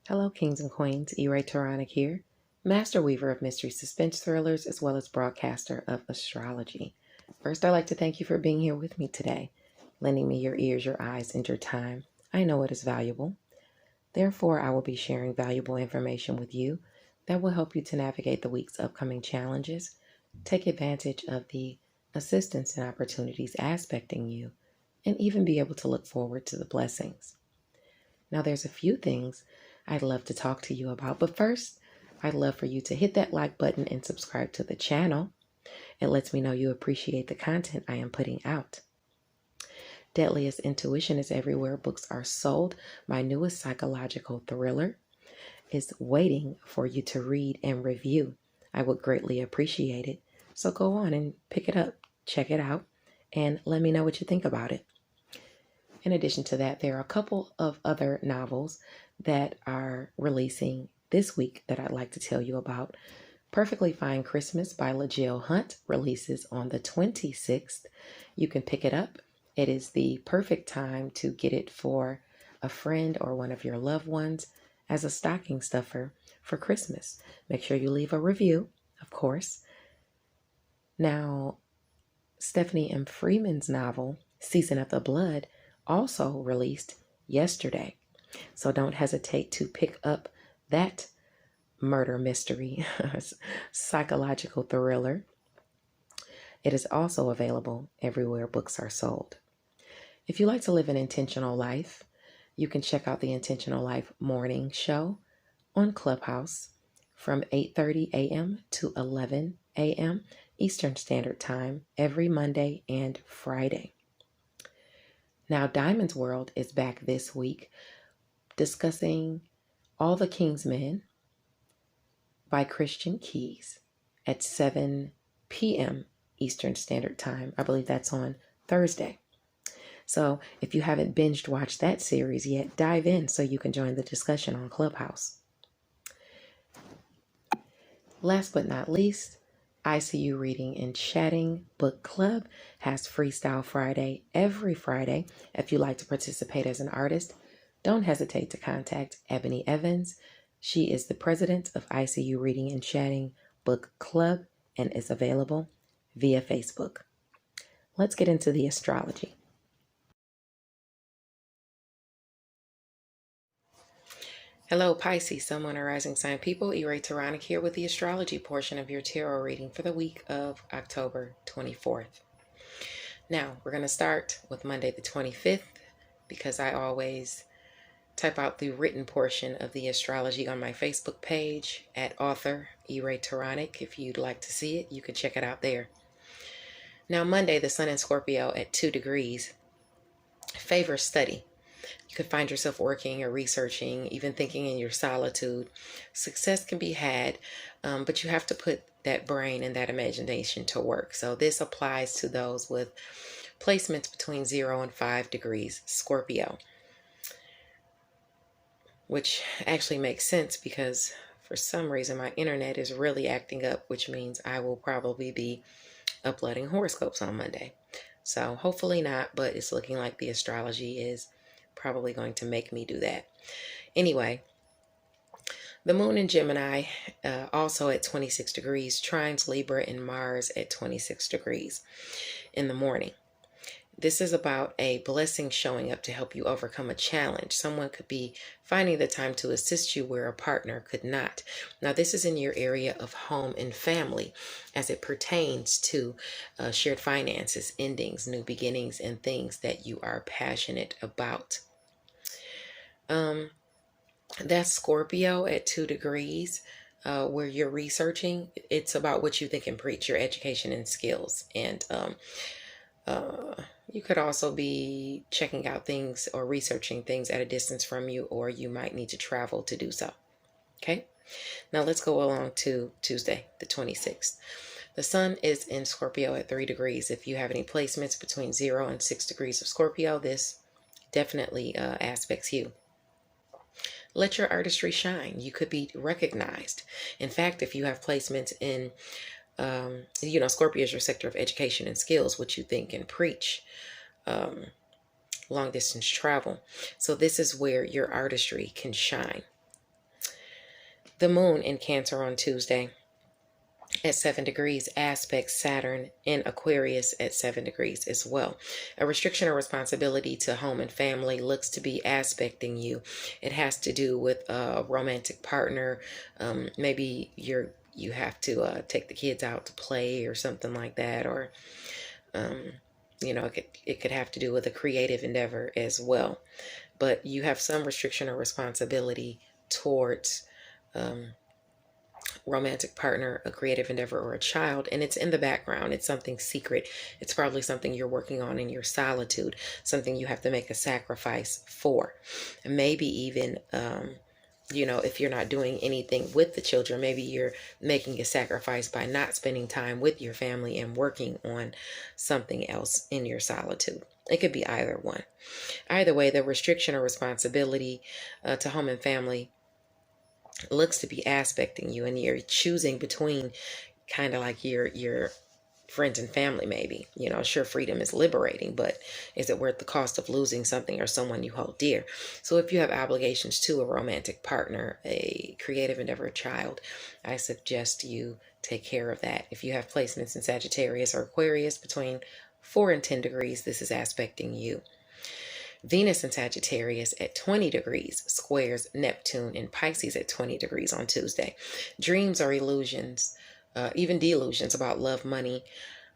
Hello, kings and queens. Turonic here, master weaver of mystery suspense thrillers, as well as broadcaster of astrology. First, I'd like to thank you for being here with me today, lending me your ears, your eyes, and your time. I know it is valuable. Therefore, I will be sharing valuable information with you that will help you to navigate the week's upcoming challenges, take advantage of the assistance and opportunities aspecting you, and even be able to look forward to the blessings. Now, there's a few things I'd love to talk to you about, but first, I'd love for you to hit that like button and subscribe to the channel. It lets me know you appreciate the content I am putting out. Deadliest Intuition is everywhere books are sold. My newest psychological thriller is waiting for you to read and review. I would greatly appreciate it. So go on and pick it up, check it out, and let me know what you think about it. In addition to that, there are a couple of other novels that are releasing this week that I'd like to tell you about. Perfectly Fine Christmas by LaJill Hunt releases on the 26th. You can pick it up. It is the perfect time to get it for a friend or one of your loved ones as a stocking stuffer for Christmas. Make sure you leave a review, of course. Now, Stephanie M. Freeman's novel, Season of the Blood, also released yesterday. So don't hesitate to pick up that murder mystery psychological thriller. It is also available everywhere books are sold. If you like to live an intentional life, you can check out the Intentional Life morning show on Clubhouse from 8:30 a.m. to 11 a.m. Eastern Standard Time every Monday and Friday. Now, Diamond's World is back this week discussing All the King's Men by Christian Keys at 7 p.m. Eastern Standard Time. I believe that's on Thursday. So if you haven't binged watched that series yet, dive in so you can join the discussion on Clubhouse. Last but not least, ICU Reading and Chatting Book Club has Freestyle Friday every Friday. If you'd like to participate as an artist, don't hesitate to contact Ebony Evans. She is the president of ICU Reading and Chatting Book Club and is available via Facebook. Let's get into the astrology. Hello, Pisces, Sun, Moon, and Rising Sign people. Turonic here with the astrology portion of your tarot reading for the week of October 24th. Now, we're going to start with Monday the 25th because I always type out the written portion of the astrology on my Facebook page at author Turonic. If you'd like to see it, you can check it out there. Now, Monday, the Sun in Scorpio at 2 degrees favors study. You could find yourself working or researching, even thinking in your solitude. Success can be had, but you have to put that brain and that imagination to work. So this applies to those with placements between 0 and 5 degrees Scorpio, which actually makes sense because for some reason my internet is really acting up, which means I will probably be uploading horoscopes on Monday. So hopefully not, but it's looking like the astrology is probably going to make me do that. Anyway, the moon in Gemini also at 26 degrees, trines Libra and Mars at 26 degrees in the morning. This is about a blessing showing up to help you overcome a challenge. Someone could be finding the time to assist you where a partner could not. Now, this is in your area of home and family as it pertains to shared finances, endings, new beginnings, and things that you are passionate about. That's Scorpio at 2 degrees. Where you're researching, it's about what you think and preach, your education and skills. And you could also be checking out things or researching things at a distance from you, or you might need to travel to do so. Okay, now let's go along to Tuesday, the 26th. The Sun is in Scorpio at 3 degrees. If you have any placements between 0 and 6 degrees of Scorpio, this definitely aspects you. Let your artistry shine. You could be recognized. In fact, if you have placements in Scorpio is your sector of education and skills, what you think and preach, long distance travel. So this is where your artistry can shine. The moon in Cancer on Tuesday at 7 degrees aspects Saturn in Aquarius at 7 degrees as well. A restriction or responsibility to home and family looks to be aspecting you. It has to do with a romantic partner. Maybe you have to take the kids out to play or something like that, or it could have to do with a creative endeavor as well. But you have some restriction or responsibility towards romantic partner, a creative endeavor, or a child, and it's in the background. It's something secret. It's probably something you're working on in your solitude, something you have to make a sacrifice for. And maybe even if you're not doing anything with the children, maybe you're making a sacrifice by not spending time with your family and working on something else in your solitude. It could be either one. Either way, the restriction or responsibility to home and family looks to be aspecting you, and you're choosing between kind of like your friends and family. Maybe, sure, freedom is liberating, but is it worth the cost of losing something or someone you hold dear? So if you have obligations to a romantic partner, a creative endeavor, a child, I suggest you take care of that. If you have placements in Sagittarius or Aquarius between 4 and 10 degrees, this is aspecting you. Venus in Sagittarius at 20 degrees squares Neptune in Pisces at 20 degrees on Tuesday. Dreams or illusions, even delusions about love, money,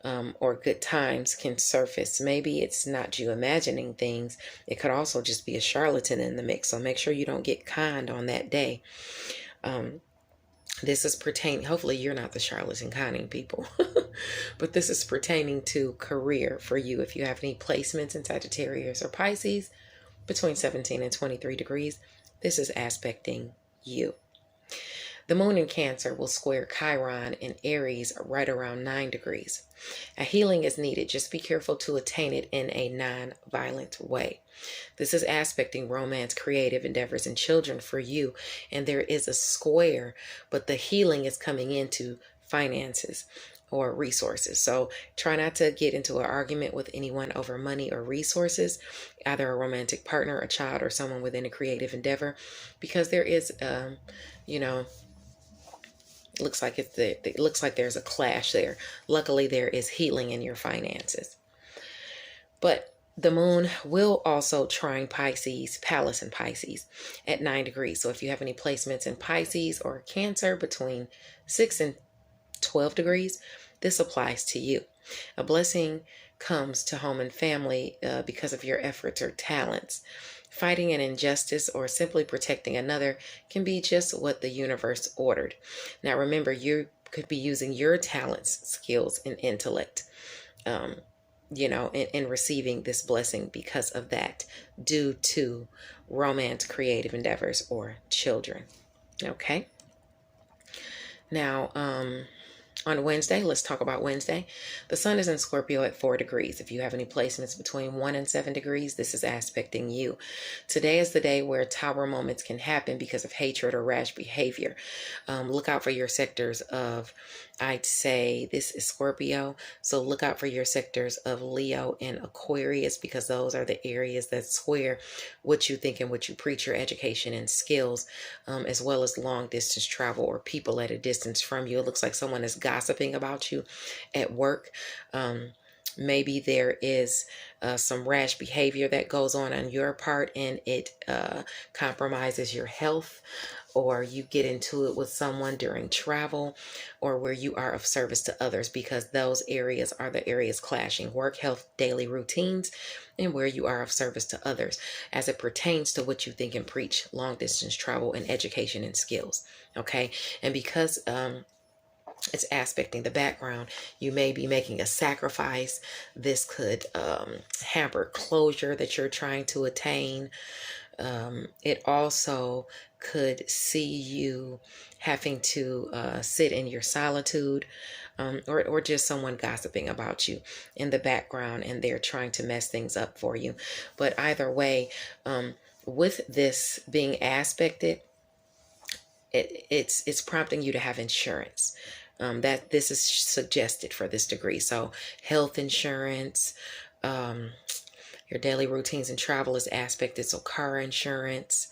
or good times can surface. Maybe it's not you imagining things. It could also just be a charlatan in the mix. So make sure you don't get conned on that day. This is pertaining, hopefully you're not the charlatan conning people, but this is pertaining to career for you. If you have any placements in Sagittarius or Pisces between 17 and 23 degrees, this is aspecting you. The moon in Cancer will square Chiron in Aries right around 9 degrees. A healing is needed. Just be careful to attain it in a non-violent way. This is aspecting romance, creative endeavors, and children for you. And there is a square, but the healing is coming into finances or resources. So try not to get into an argument with anyone over money or resources, either a romantic partner, a child, or someone within a creative endeavor, because there is, it looks like there's a clash there. Luckily, there is healing in your finances. But the moon will also trine Pisces, Pallas in Pisces at 9 degrees. So if you have any placements in Pisces or Cancer between 6 and 12 degrees, this applies to you. A blessing comes to home and family because of your efforts or talents. Fighting an injustice or simply protecting another can be just what the universe ordered. Now remember, you could be using your talents, skills, and intellect, in receiving this blessing because of that, due to romance, creative endeavors, or children. Okay. Now, on Wednesday, let's talk about Wednesday. The sun is in Scorpio at 4 degrees. If you have any placements between 1 and 7 degrees, this is aspecting you. Today is the day where tower moments can happen because of hatred or rash behavior. Look out for your sectors of, I'd say this is Scorpio. So look out for your sectors of Leo and Aquarius, because those are the areas that square what you think and what you preach, your education and skills, as well as long distance travel or people at a distance from you. It looks like someone is gossiping about you at work. Maybe there is some rash behavior that goes on your part, and it compromises your health, or you get into it with someone during travel, or where you are of service to others, because those areas are the areas clashing: work, health, daily routines, and where you are of service to others as it pertains to what you think and preach, long distance travel and education and skills. Okay. And because it's aspecting the background, you may be making a sacrifice. This could hamper closure that you're trying to attain. It also could see you having to sit in your solitude, or just someone gossiping about you in the background, and they're trying to mess things up for you. But either way, with this being aspected, it's prompting you to have insurance. That this is suggested for this degree. So health insurance, your daily routines and travel is aspected. So car insurance,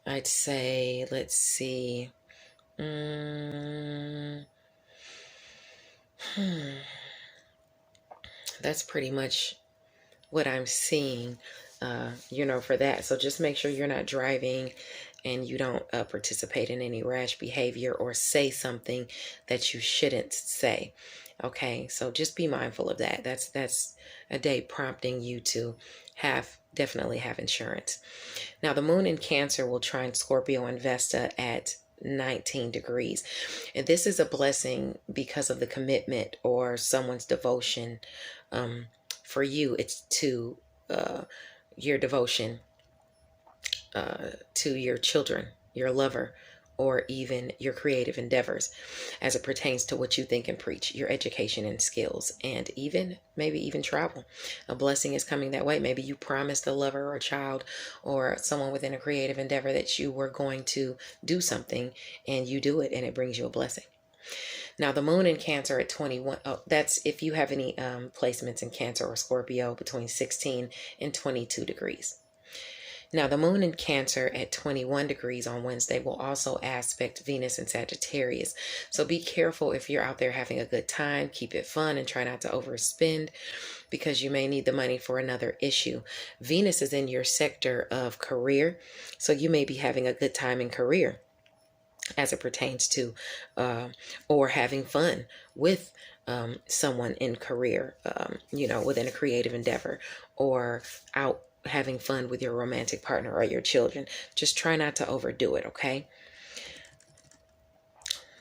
I'd say, let's see. That's pretty much what I'm seeing, for that. So just make sure you're not driving and you don't participate in any rash behavior or say something that you shouldn't say. Okay, so just be mindful of that. That's a day prompting you to definitely have insurance. Now, the moon in Cancer will trine Scorpio and Vesta at 19 degrees. And this is a blessing because of the commitment or someone's devotion. For you, it's to your devotion to your children, your lover, or even your creative endeavors as it pertains to what you think and preach, your education and skills, and maybe even travel. A blessing is coming that way. Maybe you promised a lover or a child or someone within a creative endeavor that you were going to do something, and you do it, and it brings you a blessing. Now, the moon in Cancer at 21, that's if you have any placements in Cancer or Scorpio between 16 and 22 degrees. Now, the moon in Cancer at 21 degrees on Wednesday will also aspect Venus and Sagittarius. So be careful if you're out there having a good time. Keep it fun and try not to overspend because you may need the money for another issue. Venus is in your sector of career, so you may be having a good time in career as it pertains to or having fun with someone in career, within a creative endeavor, or out having fun with your romantic partner or your children. Just try not to overdo it, okay?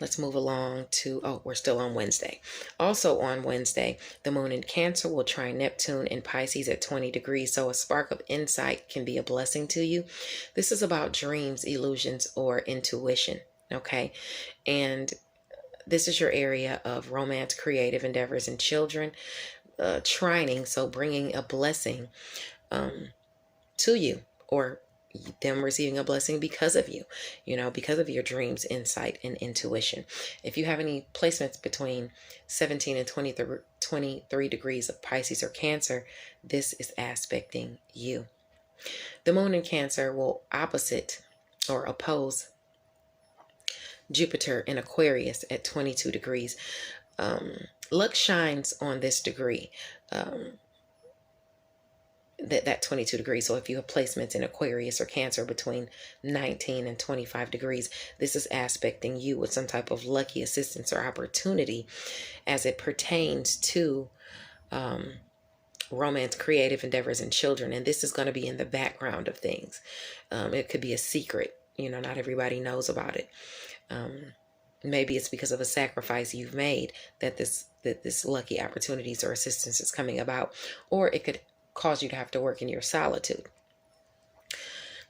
Let's move along to, we're still on Wednesday. Also on Wednesday, the moon in Cancer will trine Neptune in Pisces at 20 degrees. So a spark of insight can be a blessing to you. This is about dreams, illusions, or intuition, okay? And this is your area of romance, creative endeavors, and children trining. So bringing a blessing to you, or them receiving a blessing because of you, because of your dreams, insight, and intuition. If you have any placements between 17 and 23 degrees of Pisces or Cancer, this is aspecting you. The moon in Cancer will opposite or oppose Jupiter in Aquarius at 22 degrees. Luck shines on this degree. That 22 degrees. So if you have placements in Aquarius or Cancer between 19 and 25 degrees, this is aspecting you with some type of lucky assistance or opportunity as it pertains to romance, creative endeavors, and children. And this is going to be in the background of things. It could be a secret. Not everybody knows about it. Maybe it's because of a sacrifice you've made that this lucky opportunities or assistance is coming about, or it could cause you to have to work in your solitude.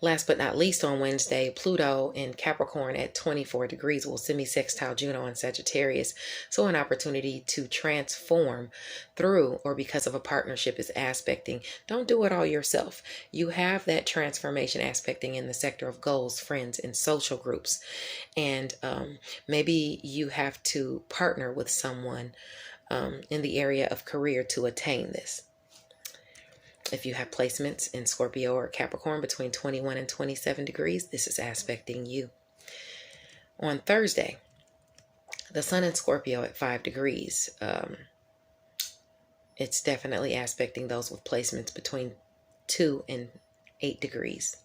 Last but not least, on Wednesday, Pluto in Capricorn at 24 degrees will semi-sextile Juno in Sagittarius. So an opportunity to transform through or because of a partnership is aspecting. Don't do it all yourself. You have that transformation aspecting in the sector of goals, friends, and social groups. And maybe you have to partner with someone in the area of career to attain this. If you have placements in Scorpio or Capricorn between 21 and 27 degrees, this is aspecting you. On Thursday, the sun in Scorpio at 5 degrees. It's definitely aspecting those with placements between 2 and 8 degrees.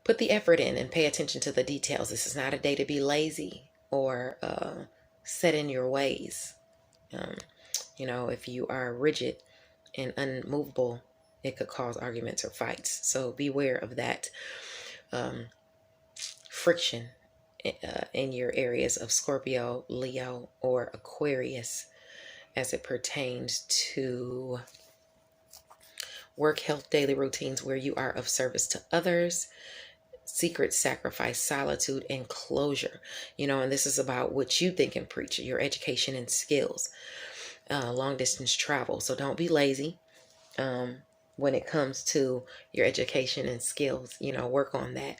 Put the effort in and pay attention to the details. This is not a day to be lazy or set in your ways. If you are rigid and unmovable, it could cause arguments or fights. So beware of that friction in your areas of Scorpio, Leo, or Aquarius as it pertains to work, health, daily routines where you are of service to others, secret sacrifice, solitude, and closure. And this is about what you think and preach, your education and skills, long distance travel. So don't be lazy. When it comes to your education and skills, work on that.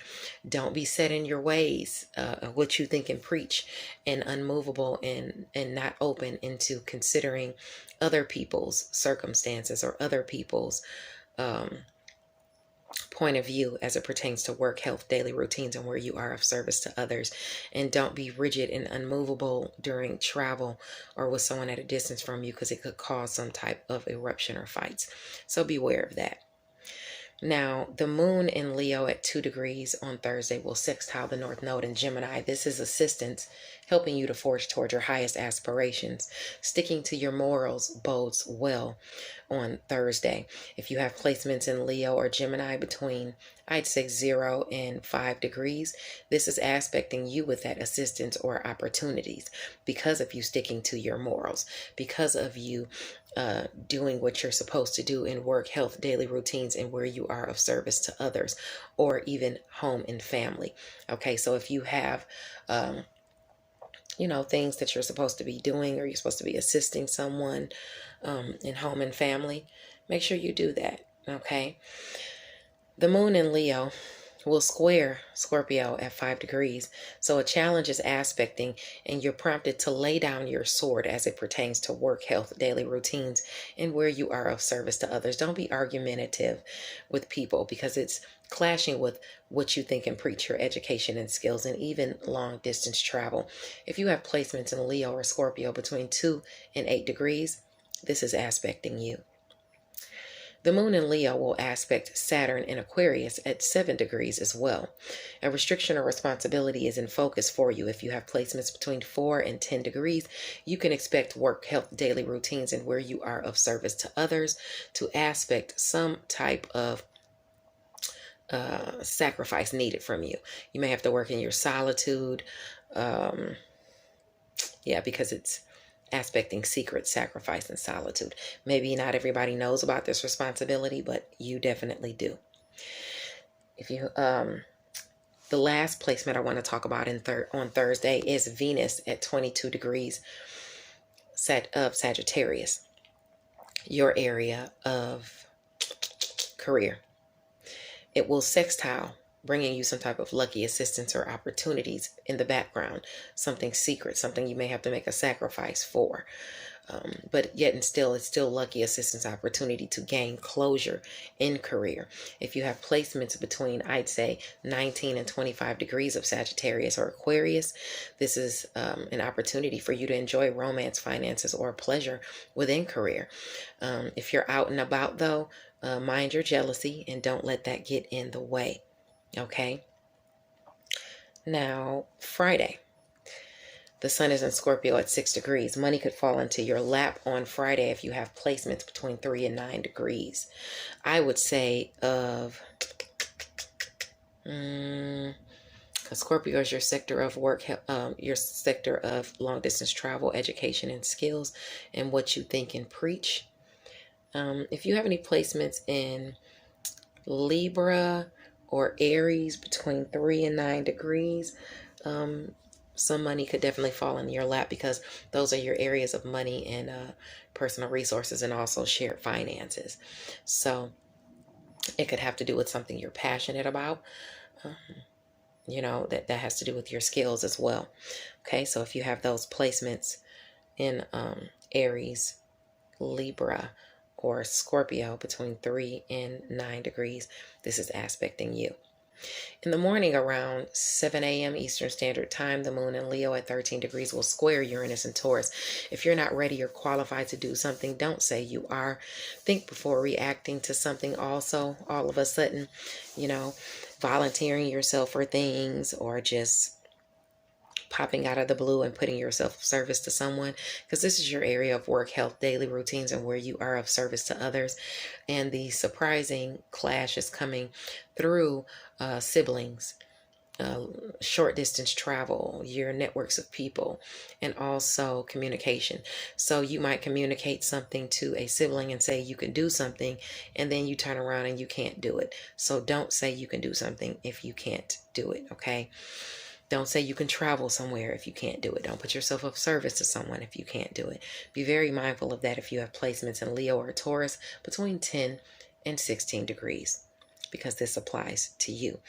Don't be set in your ways of what you think and preach, and unmovable and not open into considering other people's circumstances or other people's point of view as it pertains to work, health, daily routines, and where you are of service to others. And don't be rigid and unmovable during travel or with someone at a distance from you, because it could cause some type of eruption or fights. So beware of that. Now, the moon in Leo at 2 degrees on Thursday will sextile the North Node in Gemini. This is assistance helping you to forge toward your highest aspirations. Sticking to your morals bodes well on Thursday. If you have placements in Leo or Gemini between, I'd say, 0 and 5 degrees, this is aspecting you with that assistance or opportunities because of you sticking to your morals, because of you doing what you're supposed to do in work, health, daily routines, and where you are of service to others, or even home and family. Okay, so if you have, things that you're supposed to be doing, or you're supposed to be assisting someone in home and family, make sure you do that. Okay, the moon in Leo will square Scorpio at 5 degrees. So a challenge is aspecting, and you're prompted to lay down your sword as it pertains to work, health, daily routines, and where you are of service to others. Don't be argumentative with people, because it's clashing with what you think and preach, your education and skills, and even long distance travel. If you have placements in Leo or Scorpio between 2 and 8 degrees, this is aspecting you. The moon in Leo will aspect Saturn in Aquarius at 7 degrees as well. A restriction or responsibility is in focus for you. If you have placements between 4 and 10 degrees, you can expect work, health, daily routines, and where you are of service to others to aspect some type of sacrifice needed from you. You may have to work in your solitude. Because it's aspecting secret sacrifice and solitude. Maybe not everybody knows about this responsibility, but you definitely do. If you the last placement I want to talk about on Thursday is Venus at 22 degrees of Sagittarius, your area of career. It will sextile, bringing you some type of lucky assistance or opportunities in the background, something secret, something you may have to make a sacrifice for. But yet and still, it's still lucky assistance opportunity to gain closure in career. If you have placements between, I'd say, 19 and 25 degrees of Sagittarius or Aquarius, this is an opportunity for you to enjoy romance, finances, or pleasure within career. If you're out and about, though, mind your jealousy and don't let that get in the way. Okay. Now, Friday, the sun is in Scorpio at 6 degrees. Money could fall into your lap on Friday if you have placements between 3 and 9 degrees. I would say because Scorpio is your sector of work, your sector of long distance travel, education, and skills, and what you think and preach. If you have any placements in Libra or Aries between 3 and 9 degrees, some money could definitely fall in your lap, because those are your areas of money and personal resources, and also shared finances. So it could have to do with something you're passionate about. That has to do with your skills as well. Okay, so if you have those placements in Aries, Libra, or Scorpio between 3 and 9 degrees, this is aspecting you. In the morning around 7 a.m. Eastern Standard Time, the moon in Leo at 13 degrees will square Uranus and Taurus. If you're not ready or qualified to do something, don't say you are. Think before reacting to something also. All of a sudden, volunteering yourself for things, or just popping out of the blue and putting yourself of service to someone, because this is your area of work, health, daily routines, and where you are of service to others. And the surprising clash is coming through siblings, short distance travel, your networks of people, and also communication. So you might communicate something to a sibling and say you can do something, and then you turn around and you can't do it. So don't say you can do something if you can't do it. Okay. Don't say you can travel somewhere if you can't do it. Don't put yourself of service to someone if you can't do it. Be very mindful of that if you have placements in Leo or Taurus between 10 and 16 degrees, because this applies to you.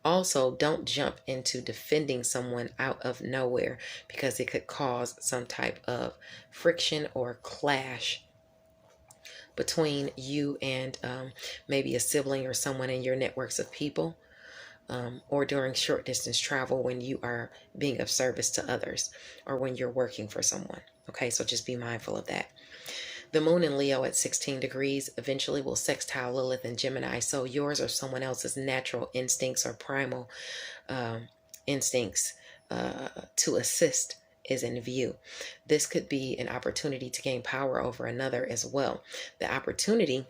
Also, don't jump into defending someone out of nowhere, because it could cause some type of friction or clash between you and maybe a sibling or someone in your networks of people, or during short distance travel when you are being of service to others or when you're working for someone. Okay, so just be mindful of that. The moon in Leo at 16 degrees eventually will sextile Lilith in Gemini. So yours or someone else's natural instincts or primal instincts to assist is in view. This could be an opportunity to gain power over another as well. The opportunity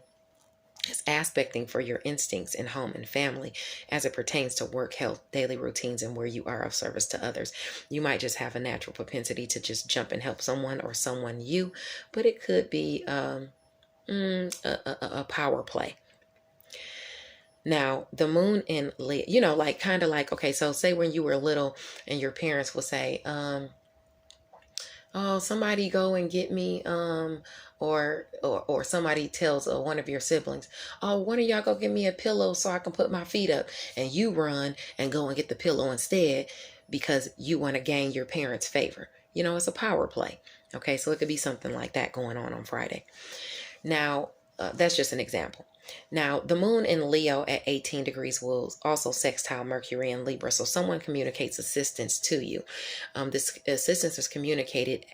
is aspecting for your instincts in home and family as it pertains to work, health, daily routines, and where you are of service to others. You might just have a natural propensity to just jump and help someone or someone you, but it could be a power play. Now, the moon in Leo, you know, like kind of like, okay, so say when you were little and your parents will say, oh, somebody go and get me, or somebody tells one of your siblings, oh, one of y'all go get me a pillow so I can put my feet up, and you run and go and get the pillow instead because you want to gain your parents' favor. You know, it's a power play. Okay, so it could be something like that going on Friday. Now, that's just an example. Now, the moon in Leo at 18 degrees will also sextile Mercury in Libra. So someone communicates assistance to you. This assistance is communicated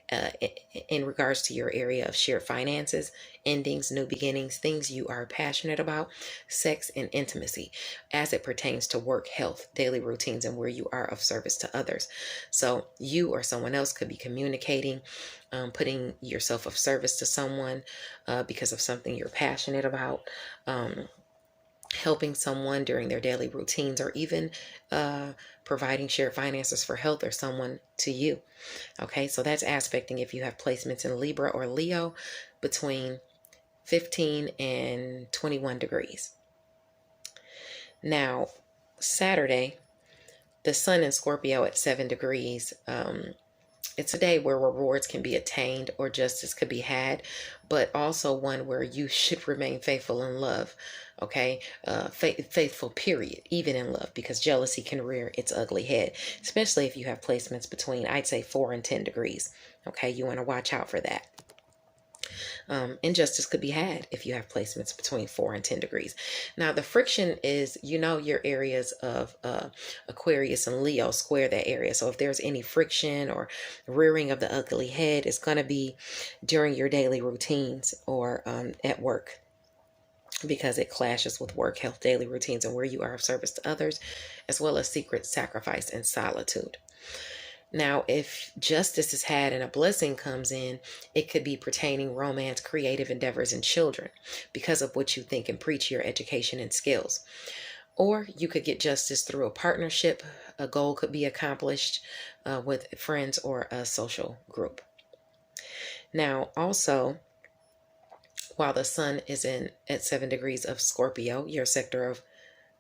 in regards to your area of shared finances, endings, new beginnings, things you are passionate about, sex, and intimacy as it pertains to work, health, daily routines, and where you are of service to others. So you or someone else could be communicating, putting yourself of service to someone because of something you're passionate about, helping someone during their daily routines, or even providing shared finances for health or someone to you. Okay, so that's aspecting if you have placements in Libra or Leo between 15 and 21 degrees. Now, Saturday, the sun in Scorpio at 7 degrees. It's a day where rewards can be attained or justice could be had, but also one where you should remain faithful in love. Okay, faithful period, even in love, because jealousy can rear its ugly head, especially if you have placements between, I'd say, 4 and 10 degrees. Okay, you want to watch out for that. Injustice could be had if you have placements between 4 and 10 degrees. Now, the friction is, you know, your areas of Aquarius and Leo square that area. So if there's any friction or rearing of the ugly head, it's going to be during your daily routines or at work, because it clashes with work, health, daily routines, and where you are of service to others, as well as secret sacrifice and solitude. Now, if justice is had and a blessing comes in, it could be pertaining romance, creative endeavors, and children because of what you think and preach, your education and skills. Or you could get justice through a partnership. A goal could be accomplished with friends or a social group. Now, also, while the sun is at 7 degrees of Scorpio, your sector of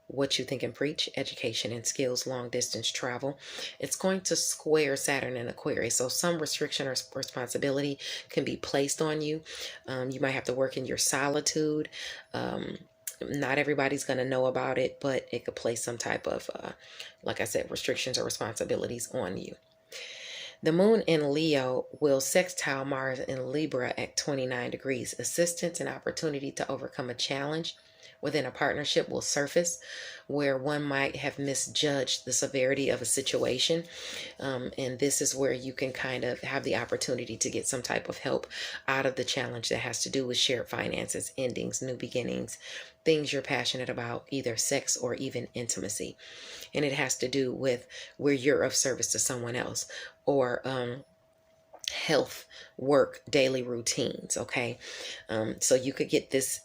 what you think and preach, education and skills, long distance travel, it's going to square Saturn in Aquarius. So some restriction or responsibility can be placed on you. You might have to work in your solitude. Not everybody's going to know about it, but it could place some type of, like I said, restrictions or responsibilities on you. The moon in Leo will sextile Mars in Libra at 29 degrees. Assistance and opportunity to overcome a challenge within a partnership will surface where one might have misjudged the severity of a situation. And this is where you can kind of have the opportunity to get some type of help out of the challenge that has to do with shared finances, endings, new beginnings, things you're passionate about, either sex or even intimacy. And it has to do with where you're of service to someone else, or health, work, daily routines. Okay, so you could get this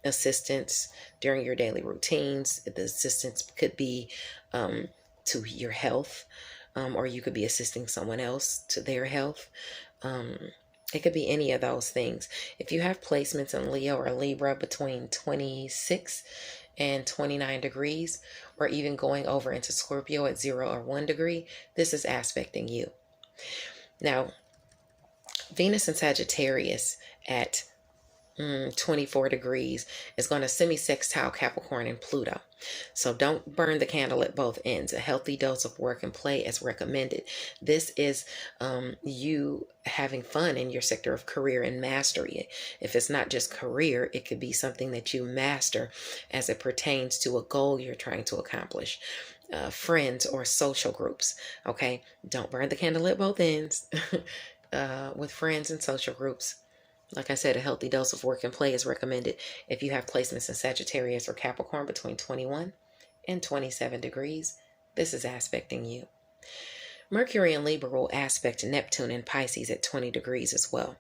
assistance during your daily routines. The assistance could be to your health, or you could be assisting someone else to their health. It could be any of those things. If you have placements in Leo or Libra between 26 and 29 degrees, or even going over into Scorpio at 0 or 1 degree, this is aspecting you. Now, Venus and Sagittarius at 24 degrees is going to semi-sextile Capricorn and Pluto. So don't burn the candle at both ends. A healthy dose of work and play is recommended. This is you having fun in your sector of career and mastery. If it's not just career, it could be something that you master as it pertains to a goal you're trying to accomplish. Friends or social groups. Okay, don't burn the candle at both ends with friends and social groups. Like I said, a healthy dose of work and play is recommended if you have placements in Sagittarius or Capricorn between 21 and 27 degrees. This is aspecting you. Mercury in Libra will aspect Neptune in Pisces at 20 degrees as well.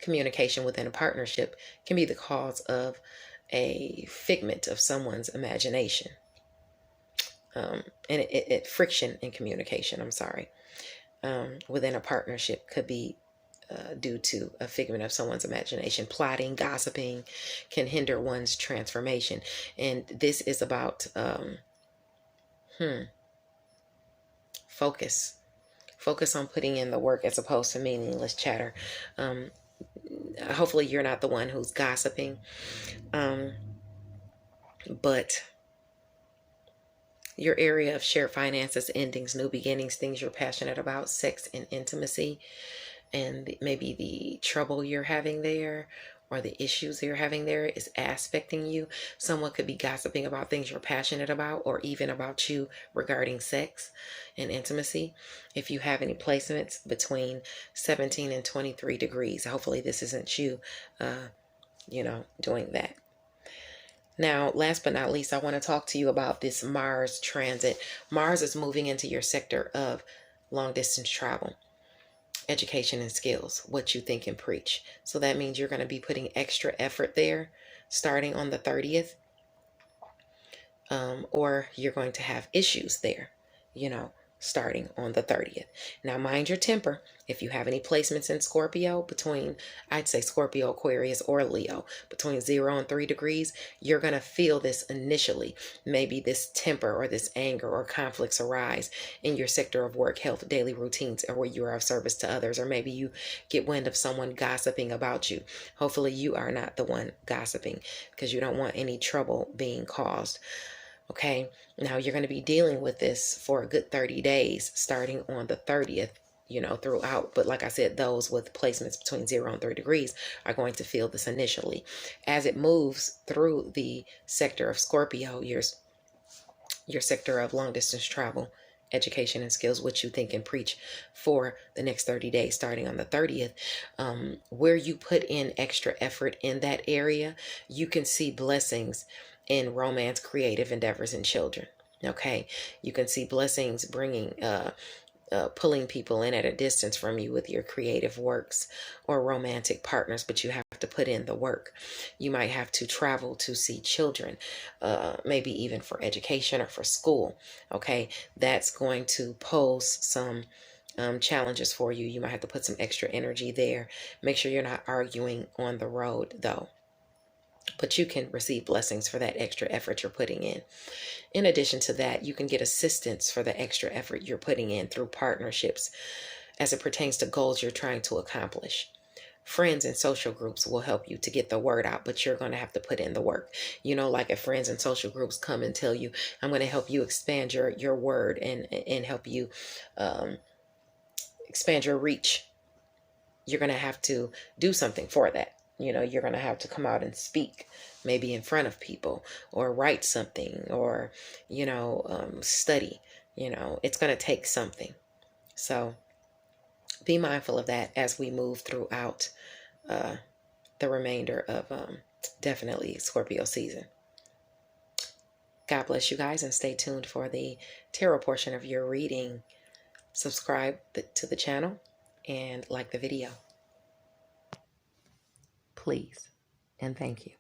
Communication within a partnership can be the cause of a figment of someone's imagination. And friction in communication, within a partnership could be due to a figment of someone's imagination. Plotting, gossiping can hinder one's transformation. And this is about focus. Focus on putting in the work as opposed to meaningless chatter. Hopefully you're not the one who's gossiping. But your area of shared finances, endings, new beginnings, things you're passionate about, sex and intimacy, and maybe the trouble you're having there or the issues you're having there is aspecting you. Someone could be gossiping about things you're passionate about, or even about you regarding sex and intimacy. If you have any placements between 17 and 23 degrees, hopefully this isn't you, doing that. Now, last but not least, I want to talk to you about this Mars transit. Mars is moving into your sector of long distance travel, education and skills, what you think and preach. So that means you're going to be putting extra effort there starting on the 30th, or you're going to have issues there, starting on the 30th. Now, mind your temper. If you have any placements in Scorpio between, I'd say Scorpio, Aquarius, or Leo, between 0 and 3 degrees, you're going to feel this initially. Maybe this temper or this anger or conflicts arise in your sector of work, health, daily routines, or where you are of service to others, or maybe you get wind of someone gossiping about you. Hopefully you are not the one gossiping, because you don't want any trouble being caused. Okay, now you're going to be dealing with this for a good 30 days, starting on the 30th, throughout. But like I said, those with placements between 0 and 3 degrees are going to feel this initially. As it moves through the sector of Scorpio, your sector of long distance travel, education and skills, what you think and preach, for the next 30 days, starting on the 30th, where you put in extra effort in that area, you can see blessings in romance, creative endeavors, and children. Okay, you can see blessings bringing pulling people in at a distance from you with your creative works or romantic partners, but you have to put in the work. You might have to travel to see children, maybe even for education or for school. Okay, that's going to pose some challenges for you. You might have to put some extra energy there. Make sure you're not arguing on the road, though. But you can receive blessings for that extra effort you're putting in. In addition to that, you can get assistance for the extra effort you're putting in through partnerships as it pertains to goals you're trying to accomplish. Friends and social groups will help you to get the word out, but you're going to have to put in the work. Like if friends and social groups come and tell you, I'm going to help you expand your word and help you expand your reach, you're going to have to do something for that. You're going to have to come out and speak, maybe in front of people, or write something, or, study. It's going to take something. So be mindful of that as we move throughout the remainder of definitely Scorpio season. God bless you guys, and stay tuned for the tarot portion of your reading. Subscribe to the channel and like the video. Please and thank you.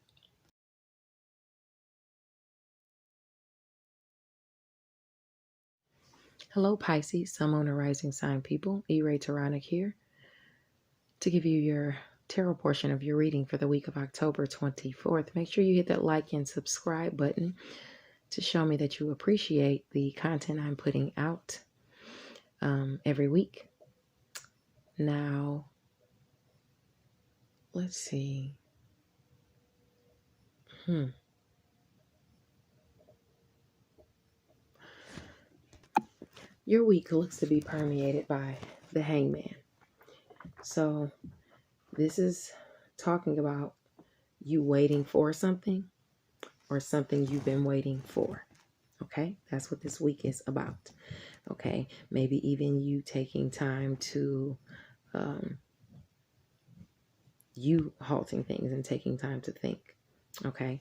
Hello, Pisces, Sun, Moon, and Rising sign people. Taronic here to give you your tarot portion of your reading for the week of October 24th. Make sure you hit that like and subscribe button to show me that you appreciate the content I'm putting out every week. Now, let's see. Your week looks to be permeated by the Hangman. So this is talking about you waiting for something or something you've been waiting for. Okay, that's what this week is about. Okay, maybe even you taking time to, you halting things and taking time to think. Okay,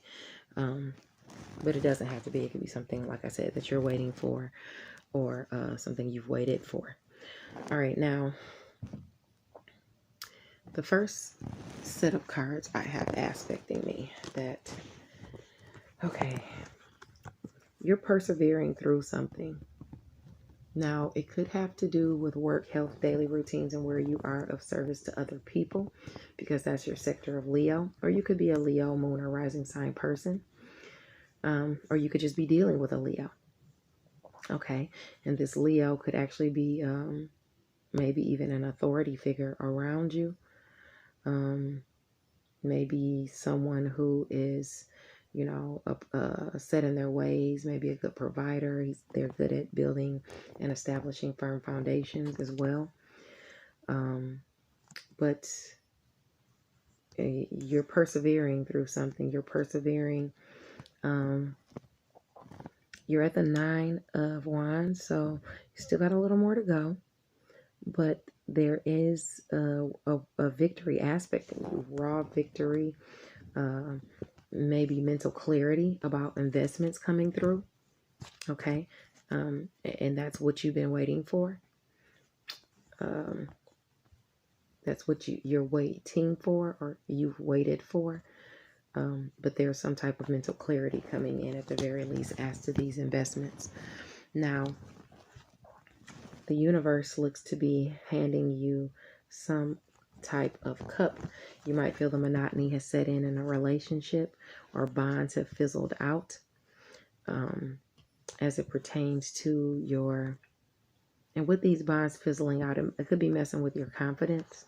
but it doesn't have to be. It could be something, like I said, that you're waiting for, or something you've waited for. All right, now the first set of cards I have aspecting me that, okay, you're persevering through something. Now, it could have to do with work, health, daily routines, and where you are of service to other people, because that's your sector of Leo. Or you could be a Leo, moon, or rising sign person. Or you could just be dealing with a Leo. Okay. And this Leo could actually be maybe even an authority figure around you. Maybe someone who is, set in their ways, maybe a good provider. They're good at building and establishing firm foundations as well. But you're persevering through something. You're persevering. You're at the 9 of Wands, so you still got a little more to go. But there is a victory aspect of you, raw victory, maybe mental clarity about investments coming through. Okay. And that's what you've been waiting for. That's what you're waiting for, or you've waited for. But there's some type of mental clarity coming in at the very least as to these investments. Now, the universe looks to be handing you some type of cup. You might feel the monotony has set in a relationship, or bonds have fizzled out as it pertains to your, and with these bonds fizzling out, it could be messing with your confidence.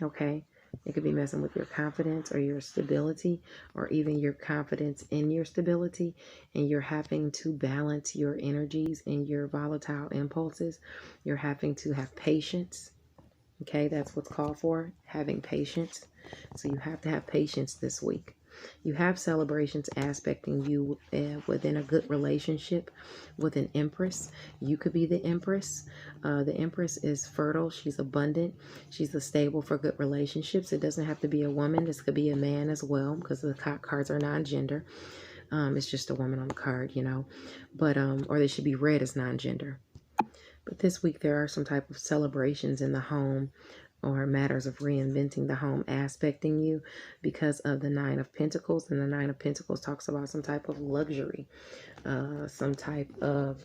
Okay. It could be messing with your confidence or your stability, or even your confidence in your stability. And you're having to balance your energies and your volatile impulses. You're having to have patience. Okay, that's what's called for, having patience. So you have to have patience this week. You have celebrations aspecting you within a good relationship with an empress. You could be the empress. The empress is fertile. She's abundant. She's stable for good relationships. It doesn't have to be a woman. This could be a man as well, because the cards are non-gender. It's just a woman on the card, but or they should be read as non-gender. But this week there are some type of celebrations in the home, or matters of reinventing the home aspecting you, because of the 9 of Pentacles. And the 9 of Pentacles talks about some type of luxury, some type of,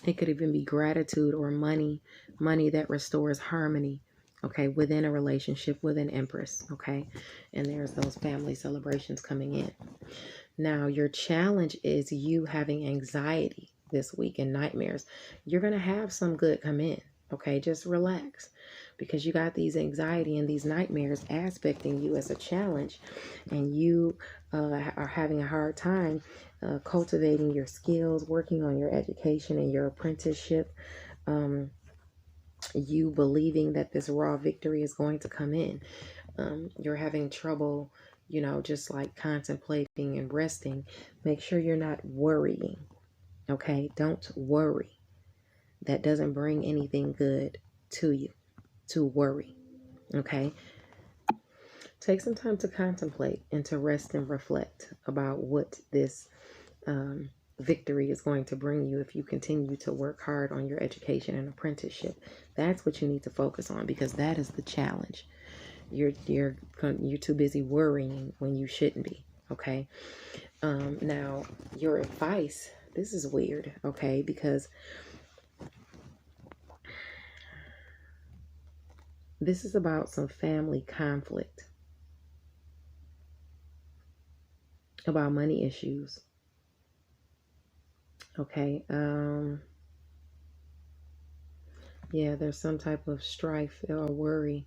it could even be gratitude or money that restores harmony, okay, within a relationship with an empress, okay? And there's those family celebrations coming in. Now, your challenge is you having anxiety this week and nightmares. You're going to have some good come in, okay? Just relax, because you got these anxiety and these nightmares aspecting you as a challenge, and you are having a hard time cultivating your skills, working on your education and your apprenticeship. You believing that this raw victory is going to come in. You're having trouble, just like contemplating and resting. Make sure you're not worrying. Okay, don't worry. That doesn't bring anything good to you, to worry. Okay, take some time to contemplate and to rest and reflect about what this victory is going to bring you if you continue to work hard on your education and apprenticeship. That's what you need to focus on, because that is the challenge. You're too busy worrying when you shouldn't be. Okay. Now, your advice, this is weird, okay, because this is about some family conflict, about money issues. Okay. Yeah, there's some type of strife or worry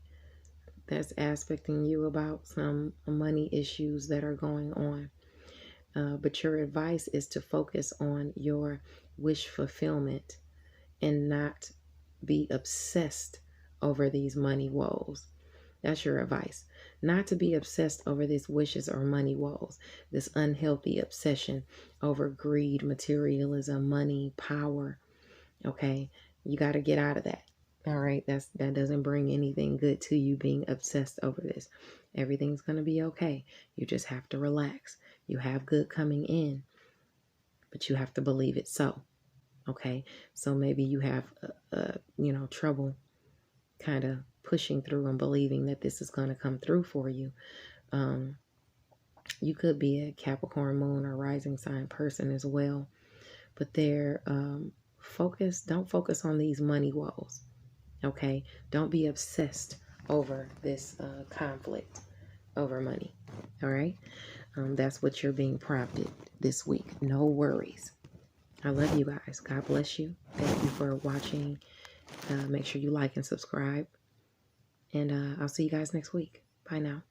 that's aspecting you about some money issues that are going on. But your advice is to focus on your wish fulfillment and not be obsessed over these money woes. That's your advice. Not to be obsessed over these wishes or money woes, this unhealthy obsession over greed, materialism, money, power. Okay, you got to get out of that. All right, that doesn't bring anything good to you being obsessed over this. Everything's going to be okay. You just have to relax. You have good coming in, but you have to believe it so. Okay, so maybe you have trouble kind of pushing through and believing that this is going to come through for you. You could be a Capricorn moon or rising sign person as well, but they're don't focus on these money woes. Okay, don't be obsessed over this conflict over money. All right, that's what you're being prompted this week. No worries. I love you guys. God bless you. Thank you for watching. Make sure you like and subscribe. And I'll see you guys next week. Bye now.